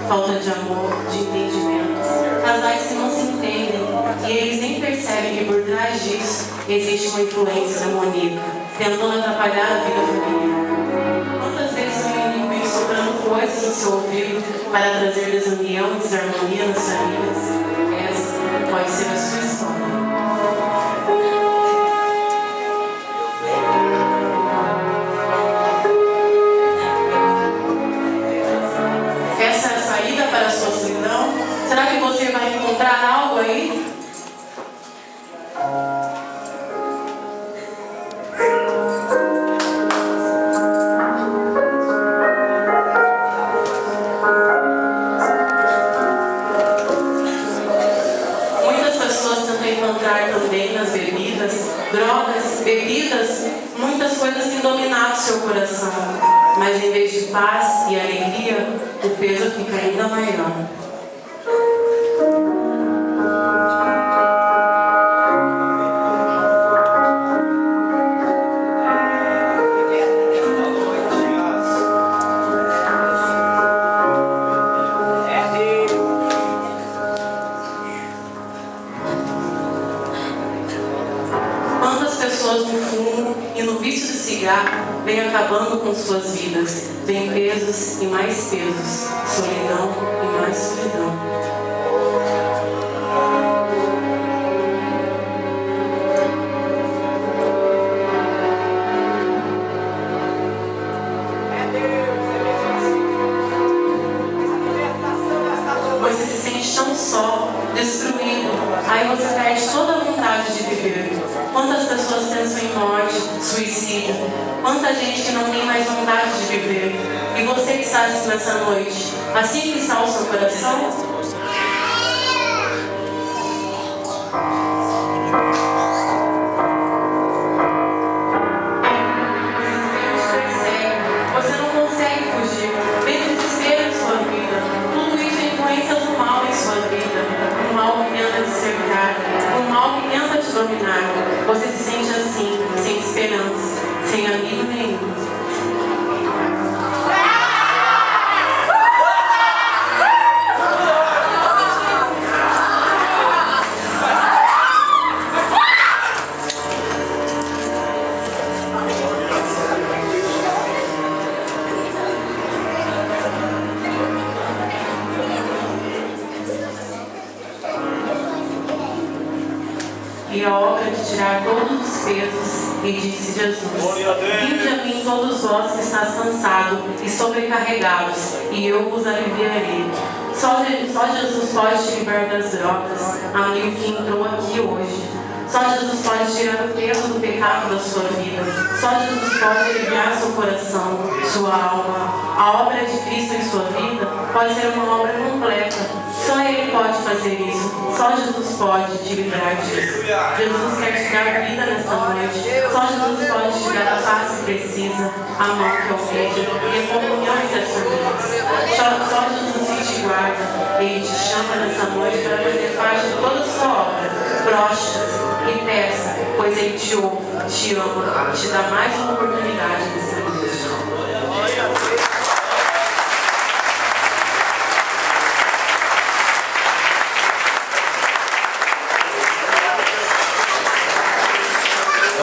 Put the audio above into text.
falta de amor, de entendimento. Casais que não se entendem e eles nem percebem que por trás disso existe uma influência demoníaca, tentando atrapalhar a vida familiar. Quantas vezes o inimigo vem soprando coisas no seu ouvido para trazer desunião e desarmonia nas famílias? Essa pode ser a sua história. Essa é a saída para a sua solidão? Será que você vai encontrar algo aí? Também nas bebidas, drogas, bebidas, muitas coisas têm dominado seu coração, mas em vez de paz e alegria, o peso fica ainda maior. Pessoas no fumo e no vício de cigarro vem acabando com suas vidas. Vem pesos e mais pesos, solidão e mais solidão. Você se sente tão só, destruído, aí você perde toda a vontade de viver. Quantas pessoas pensam em morte, suicídio? Quanta gente que não tem mais vontade de viver? E você que está assim nessa noite, assim que está o seu coração? Você não consegue fugir. Vem desespero em sua vida. Tudo isso é influência do mal em sua vida. O mal que tenta te cercar, o mal que tenta te dominar. Você se sente assim, sem esperança, sem amigo nenhum. E a obra de tirar todos os pesos, e disse Jesus: vinde a mim todos vós que estáis cansados e sobrecarregados, e eu vos aliviarei. Só Jesus pode te livrar das drogas, amigo que entrou aqui hoje. Só Jesus pode tirar o peso do pecado da sua vida. Só Jesus pode aliviar seu coração, sua alma. A obra de Cristo em sua vida pode ser uma obra completa. Só Ele pode fazer isso. Só Jesus pode te livrar disso. Jesus quer te dar vida nesta noite. Só Jesus pode te dar a paz que precisa, a mão que ofende e a comunhão entre as famílias. Só Jesus que te guarda. Ele te chama nessa noite para fazer parte de toda a sua obra. Prostas e peça, pois Ele te ouve, te ama e te dá mais uma oportunidade nessa noite.